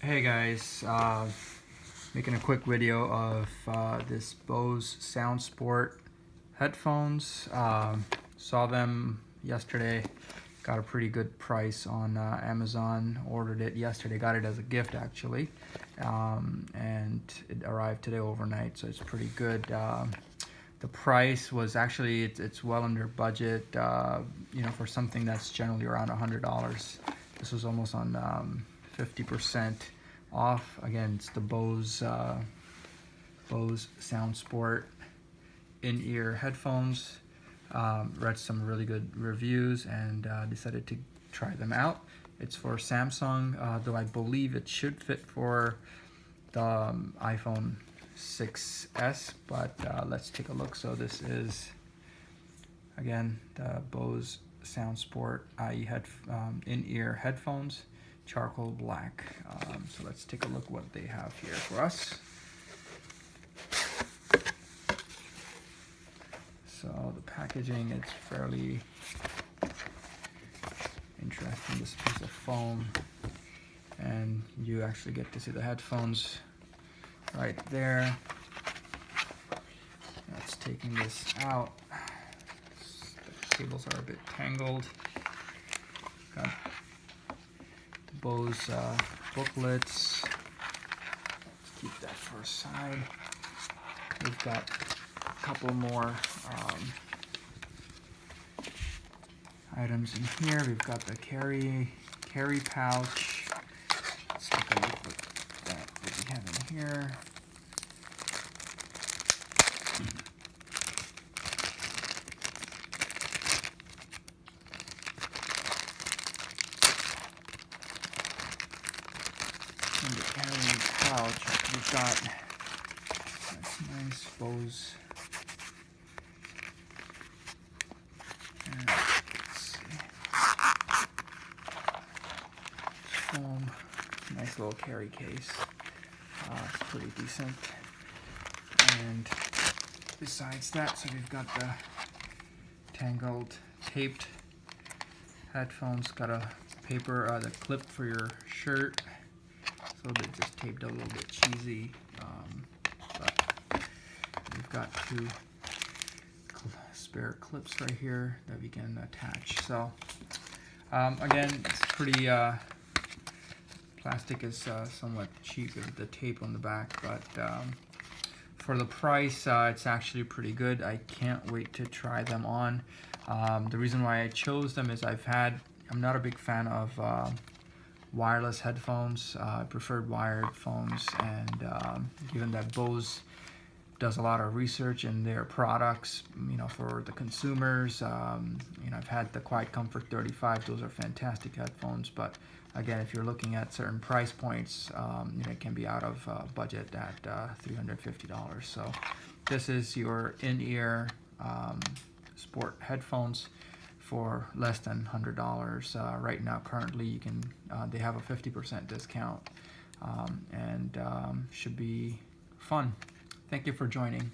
Hey guys, making a quick video of this Bose soundsport headphones. Saw them yesterday, got a pretty good price on Amazon, ordered it yesterday, got it as a gift actually, and it arrived today overnight, so it's pretty good. The price was actually, it's well under budget, for something that's generally around $100. This was almost on 50% off. Again, it's the Bose soundsport in-ear headphones. Read some really good reviews and decided to try them out. It's for Samsung, though I believe it should fit for the iPhone 6s, but let's take a look. So this is, again, the Bose soundsport IE in-ear headphones, charcoal black. So let's take a look what they have here for us. So the packaging, it's fairly interesting. This piece of foam, and you actually get to see the headphones right there. That's taking this out. The cables are a bit tangled. Got the Bose booklets. Let's keep that for a side. We've got a couple more items in here. We've got the carry pouch. Let's take a look at what we have in here. In the carrying pouch, we've got this nice Bose. Let's see. Foam. Nice little carry case. It's pretty decent. And besides that, so we've got the tangled, taped headphones. Got a paper, the clip for your shirt. So they just taped a little bit cheesy, but we've got two spare clips right here that we can attach. So again, it's pretty, plastic is somewhat cheap with the tape on the back, but for the price, it's actually pretty good. I can't wait to try them on. The reason why I chose them is I'm not a big fan of wireless headphones. I preferred wired phones, and given that Bose does a lot of research in their products, for the consumers, I've had the Quiet Comfort 35. Those are fantastic headphones, but again, if you're looking at certain price points, it can be out of budget at $350. So this is your in-ear sport headphones for less than $100 right now. Currently, you can they have a 50% discount, and should be fun. Thank you for joining.